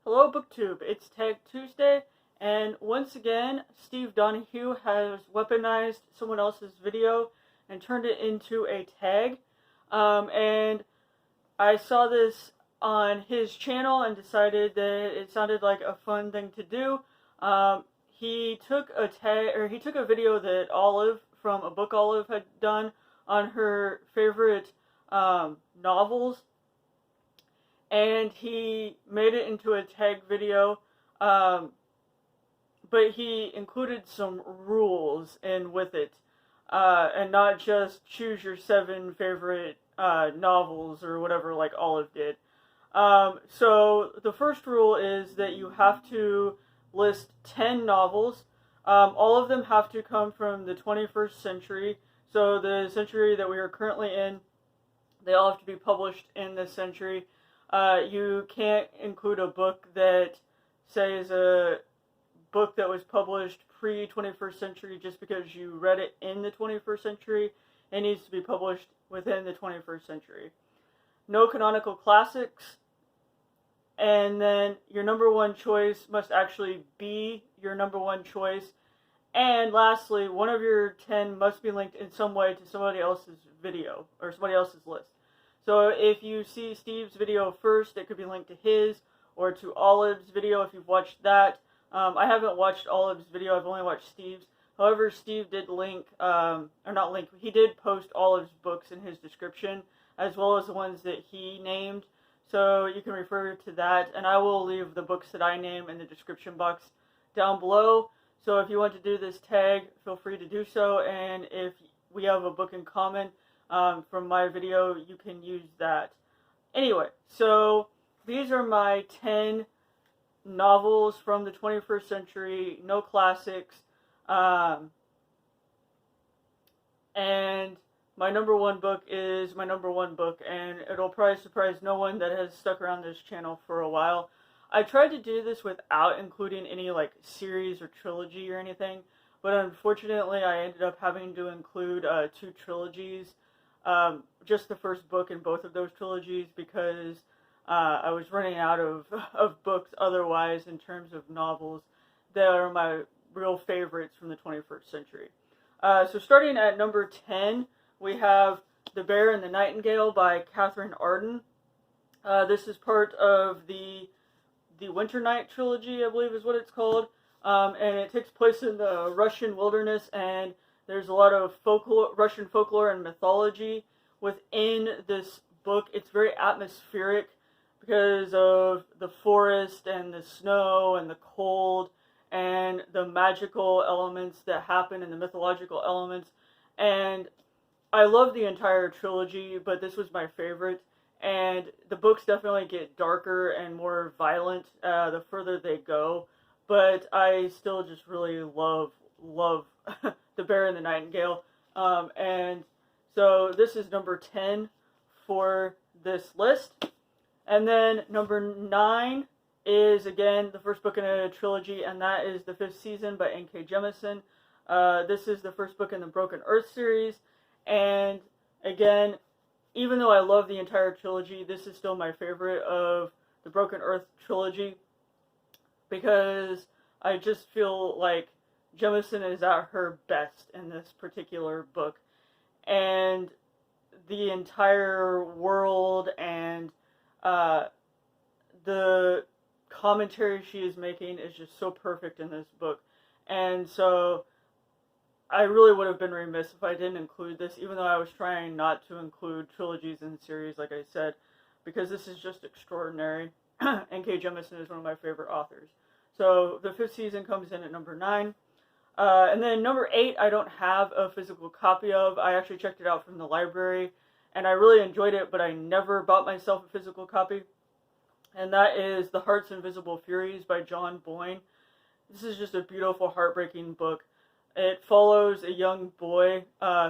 Hello BookTube, it's Tag Tuesday, and once again, Steve Donahue has weaponized someone else's video and turned it into a tag, and I saw this on his channel and decided that it sounded like a fun thing to do. He took a video that Olive from a book Olive had done on her favorite novels, and he made it into a tag video, but he included some rules in with it, and not just choose your 7 favorite novels or whatever like Olive did. So the first rule is that you have to list 10 novels. All of them have to come from the 21st century, so the century that we are currently in, they all have to be published in this century. You can't include a book that, say, is a book that was published pre-21st century just because you read it in the 21st century. It needs to be published within the 21st century. No canonical classics. And then your number one choice must actually be your number one choice. And lastly, one of your 10 must be linked in some way to somebody else's video or somebody else's list. So if you see Steve's video first, it could be linked to his, or to Olive's video if you've watched that. I haven't watched Olive's video, I've only watched Steve's. However, Steve did he did post Olive's books in his description, as well as the ones that he named. So you can refer to that, and I will leave the books that I name in the description box down below. So if you want to do this tag, feel free to do so, and if we have a book in common, from my video, you can use that. Anyway, so these are my 10 novels from the 21st century, no classics, and my number one book is my number one book, and it'll probably surprise no one that has stuck around this channel for a while. I tried to do this without including any like series or trilogy or anything, but unfortunately I ended up having to include 2 trilogies. Just the first book in both of those trilogies because I was running out of books otherwise in terms of novels that are my real favorites from the 21st century. So starting at number 10, we have The Bear and the Nightingale by Katherine Arden. This is part of the Winter Night trilogy, I believe is what it's called, and it takes place in the Russian wilderness, and there's a lot of Russian folklore and mythology within this book. It's very atmospheric because of the forest and the snow and the cold and the magical elements that happen and the mythological elements. And I love the entire trilogy, but this was my favorite. And the books definitely get darker and more violent the further they go. But I still just really love The Bear and the Nightingale. And so this is number 10 for this list. And then number 9 is, again, the first book in a trilogy, and that is The Fifth Season by N.K. Jemisin. This is the first book in the Broken Earth series. And again, even though I love the entire trilogy, this is still my favorite of the Broken Earth trilogy because I just feel like Jemisin is at her best in this particular book, and the entire world and the commentary she is making is just so perfect in this book. And so I really would have been remiss if I didn't include this, even though I was trying not to include trilogies in the series, like I said, because this is just extraordinary. N.K. Jemisin is one of my favorite authors. So The Fifth Season comes in at number 9. And then number 8, I don't have a physical copy of. I actually checked it out from the library, and I really enjoyed it, but I never bought myself a physical copy. And that is The Heart's Invisible Furies by John Boyne. This is just a beautiful, heartbreaking book. It follows a young boy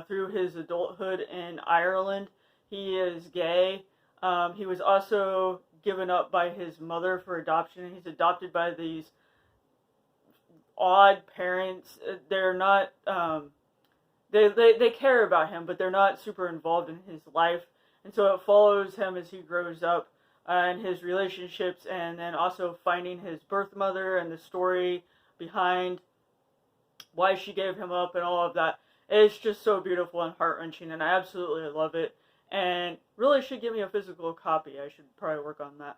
through his adulthood in Ireland. He is gay. He was also given up by his mother for adoption. He's adopted by these odd parents. They're not, they care about him, but they're not super involved in his life. And so it follows him as he grows up and his relationships, and then also finding his birth mother and the story behind why she gave him up and all of that. It's just so beautiful and heart-wrenching, and I absolutely love it. And really should give me a physical copy. I should probably work on that.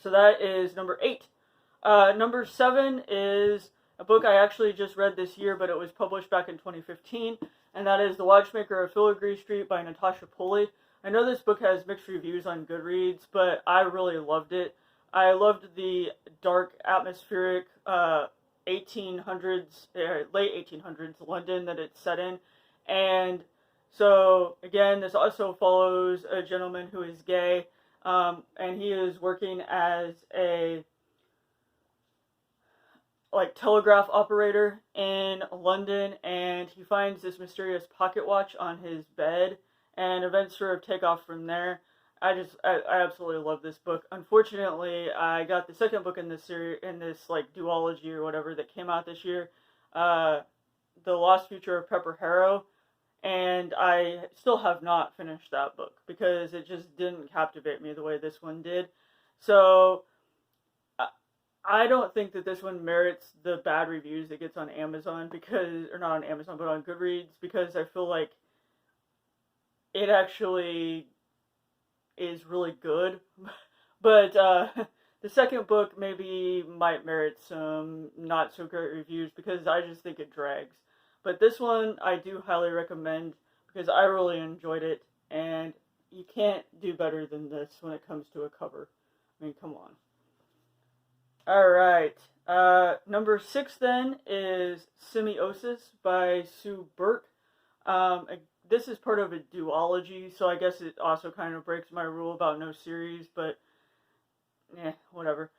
So that is number 8. Number 7 is a book I actually just read this year, but it was published back in 2015, and that is The Watchmaker of Filigree Street by Natasha Pulley. I know this book has mixed reviews on Goodreads, but I really loved it. I loved the dark, atmospheric 1800s, late 1800s London that it's set in. And so, again, this also follows a gentleman who is gay, and he is working as a telegraph operator in London, and he finds this mysterious pocket watch on his bed, and events sort of take off from there. I absolutely love this book. Unfortunately, I got the second book in this series, in this duology or whatever that came out this year, The Lost Future of Pepper Harrow, and I still have not finished that book because it just didn't captivate me the way this one did. So I don't think that this one merits the bad reviews it gets on Amazon or not on Amazon, but on Goodreads, because I feel like it actually is really good. But the second book maybe might merit some not so great reviews because I just think it drags. But this one I do highly recommend because I really enjoyed it, and you can't do better than this when it comes to a cover. I mean, come on. Alright, number 6 then is Semiosis by Sue Burke. This is part of a duology, so I guess it also kind of breaks my rule about no series, but whatever.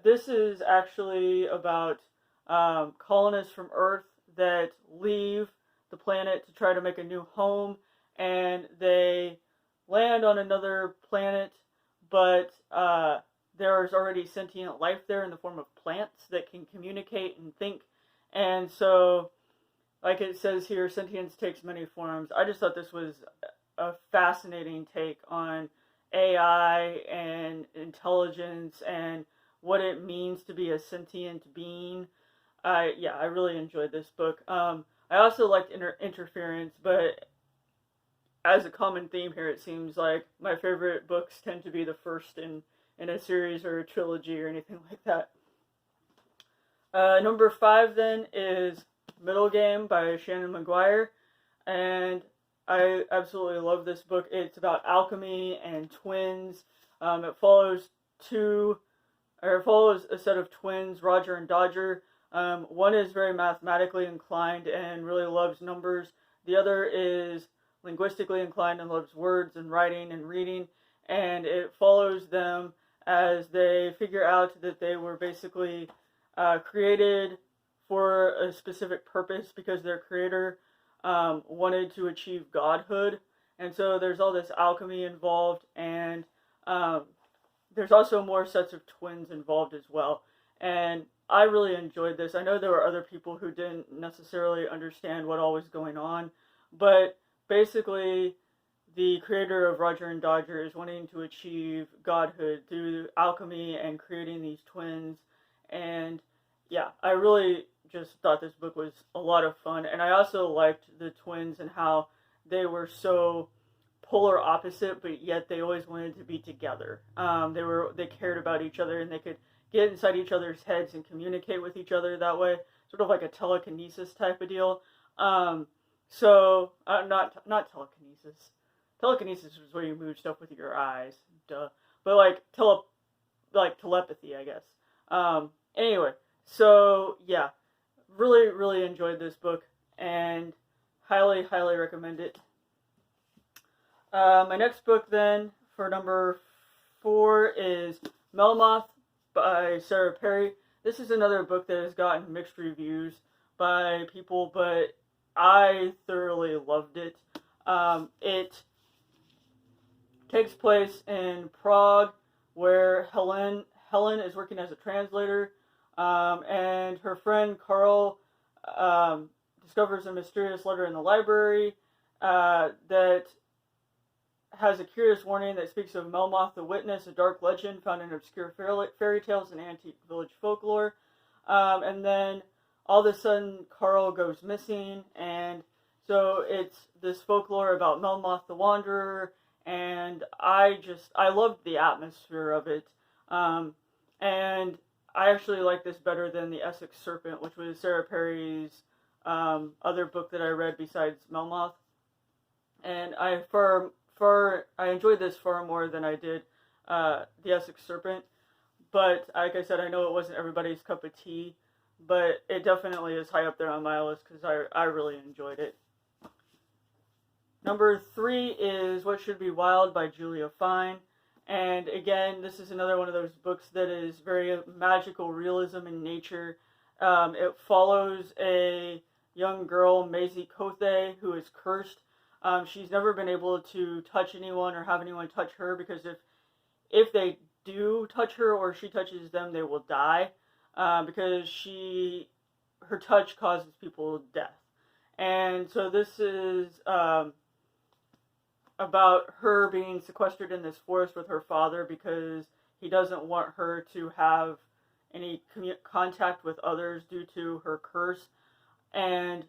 This is actually about colonists from Earth that leave the planet to try to make a new home, and they land on another planet, but there's already sentient life there in the form of plants that can communicate and think, and so, like it says here, sentience takes many forms. I just thought this was a fascinating take on AI and intelligence and what it means to be a sentient being. I really enjoyed this book. I also liked interference, but as a common theme here, it seems like my favorite books tend to be the first in a series or a trilogy or anything like that. Number 5 then is Middle Game by Shannon McGuire, and I absolutely love this book. It's about alchemy and twins. It follows a set of twins, Roger and Dodger. One is very mathematically inclined and really loves numbers. The other is linguistically inclined and loves words and writing and reading, and it follows them as they figure out that they were basically created for a specific purpose because their creator wanted to achieve godhood. And so there's all this alchemy involved, and there's also more sets of twins involved as well. And I really enjoyed this. I know there were other people who didn't necessarily understand what all was going on, but basically the creator of Roger and Dodger is wanting to achieve godhood through alchemy and creating these twins. And yeah, I really just thought this book was a lot of fun. And I also liked the twins and how they were so polar opposite, but yet they always wanted to be together. They cared about each other, and they could get inside each other's heads and communicate with each other that way, sort of like a telekinesis type of deal. Not telekinesis. Telekinesis is where you move stuff with your eyes, duh. But like telepathy, I guess. Anyway, so yeah, really, really enjoyed this book and highly, highly recommend it. My next book then for number 4 is Melmoth by Sarah Perry. This is another book that has gotten mixed reviews by people, but I thoroughly loved it. It takes place in Prague, where Helen is working as a translator, and her friend Carl discovers a mysterious letter in the library that has a curious warning that speaks of Melmoth the Witness, a dark legend found in obscure fairy tales and antique village folklore. And then all of a sudden, Carl goes missing, and so it's this folklore about Melmoth the Wanderer, and I loved the atmosphere of it. And I actually like this better than the Essex Serpent, which was Sarah Perry's other book that I read besides Melmoth. And I enjoyed this far more than I did the Essex Serpent. But like I said, I know it wasn't everybody's cup of tea, but it definitely is high up there on my list because I really enjoyed it. Number 3 is What Should Be Wild by Julia Fine. And again, this is another one of those books that is very magical realism in nature. It follows a young girl, Maisie Cothe, who is cursed. She's never been able to touch anyone or have anyone touch her, because if they do touch her or she touches them, they will die, because her touch causes people death. And so this is about her being sequestered in this forest with her father because he doesn't want her to have any contact with others due to her curse. And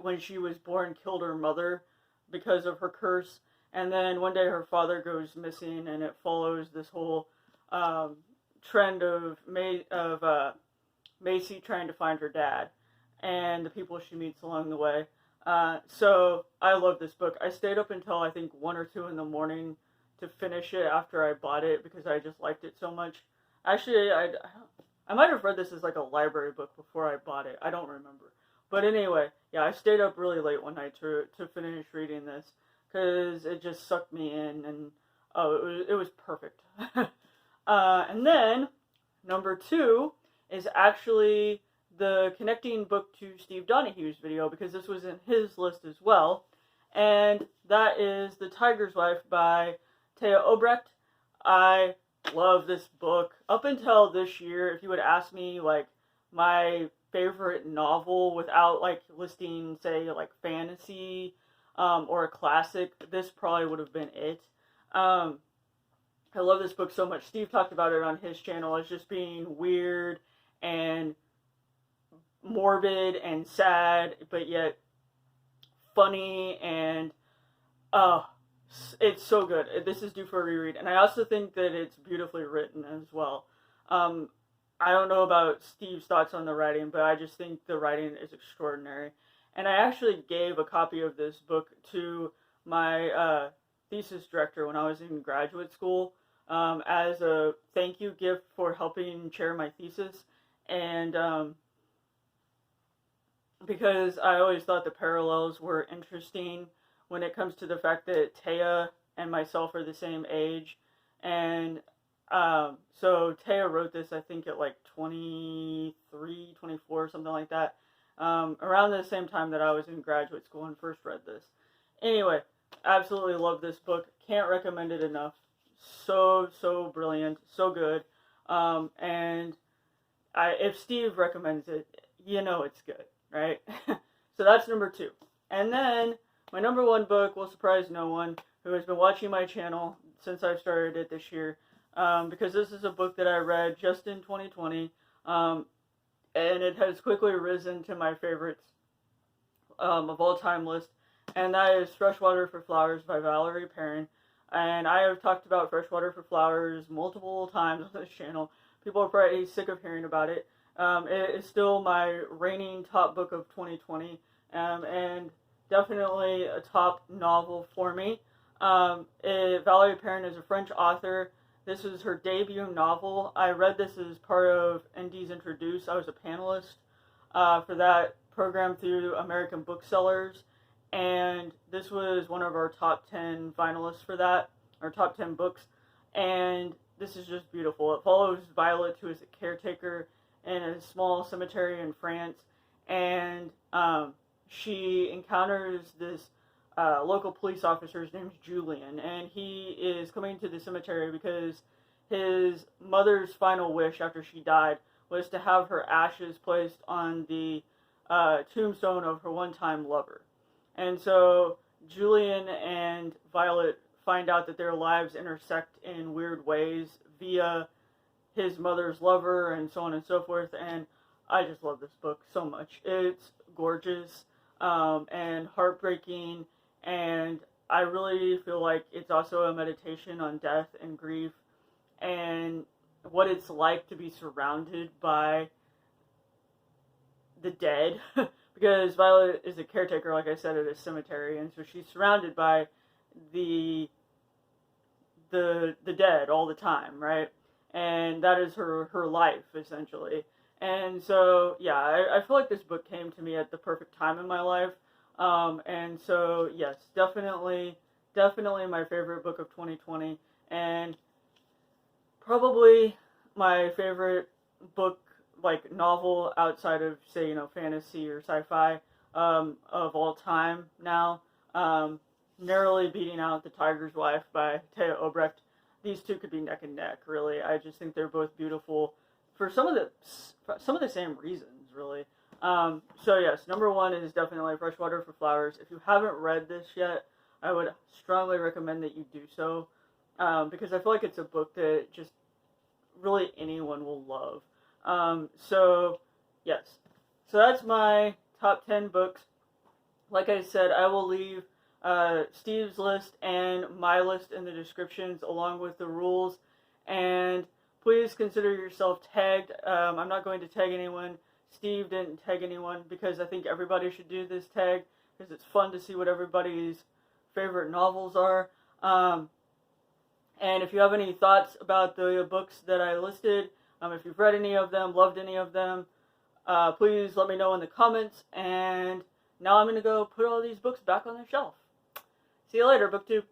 when she was born, killed her mother because of her curse. And then one day her father goes missing, and it follows this whole trend of Macy trying to find her dad and the people she meets along the way. So I love this book. I stayed up until I think 1 or 2 in the morning to finish it after I bought it because I just liked it so much. Actually, I might have read this as like a library book before I bought it. I don't remember. But anyway, yeah, I stayed up really late one night to finish reading this because it just sucked me in, and it was perfect. And then number 2 is actually the connecting book to Steve Donahue's video, because this was in his list as well, and that is The Tiger's Wife by Thea Obreht. I love this book. Up until this year, if you would ask me like my favorite novel without like listing, say, like fantasy or a classic, this probably would have been it. I love this book so much. Steve talked about it on his channel as just being weird and morbid and sad, but yet funny, and it's so good. This is due for a reread, and I also think that it's beautifully written as well. I don't know about Steve's thoughts on the writing, but I just think the writing is extraordinary. And I actually gave a copy of this book to my thesis director when I was in graduate school as a thank you gift for helping chair my thesis. And because I always thought the parallels were interesting when it comes to the fact that Thea and myself are the same age. And so Thea wrote this, I think, at like 23, 24, something like that, around the same time that I was in graduate school and first read this. Anyway, absolutely love this book. Can't recommend it enough. So brilliant, so good. And if Steve recommends it, you know it's good, right? So that's number 2. And then my number 1 book will surprise no one who has been watching my channel since I've started it this year, because this is a book that I read just in 2020, and it has quickly risen to my favorites of all time list, and that is Freshwater for Flowers by Valerie Perrin. And I have talked about Freshwater for Flowers multiple times on this channel. People are probably sick of hearing about it. It is still my reigning top book of 2020, and definitely a top novel for me. Valerie Perrin is a French author. This is her debut novel. I read this as part of ND's Introduce. I was a panelist for that program through American Booksellers, and this was one of our top 10 finalists for that, or top 10 books, and this is just beautiful. It follows Violet, who is a caretaker in a small cemetery in France, and she encounters this local police officer. His name's Julian, and he is coming to the cemetery because his mother's final wish after she died was to have her ashes placed on the tombstone of her one-time lover. And so Julian and Violet find out that their lives intersect in weird ways via his mother's lover and so on and so forth. And I just love this book so much. It's gorgeous and heartbreaking, and I really feel like it's also a meditation on death and grief and what it's like to be surrounded by the dead. Because Violet is a caretaker, like I said, at a cemetery, and so she's surrounded by the dead all the time, right? And that is her life, essentially. And so, yeah, I feel like this book came to me at the perfect time in my life. And so, yes, definitely my favorite book of 2020, and probably my favorite book, like novel outside of, say, you know, fantasy or sci-fi of all time now. Narrowly beating out The Tiger's Wife by Taya Obreht. These two could be neck and neck, really. I just think they're both beautiful for some of the same reasons, really. So yes, number one is definitely Freshwater for Flowers. If you haven't read this yet, I would strongly recommend that you do so, because I feel like it's a book that just really anyone will love. So yes, so that's my top 10 books. Like I said, I will leave Steve's list and my list in the descriptions along with the rules, and please consider yourself tagged. I'm not going to tag anyone. Steve didn't tag anyone because I think everybody should do this tag because it's fun to see what everybody's favorite novels are. And if you have any thoughts about the books that I listed, if you've read any of them, loved any of them, please let me know in the comments. And now I'm going to go put all these books back on the shelf. See you later, BookTube.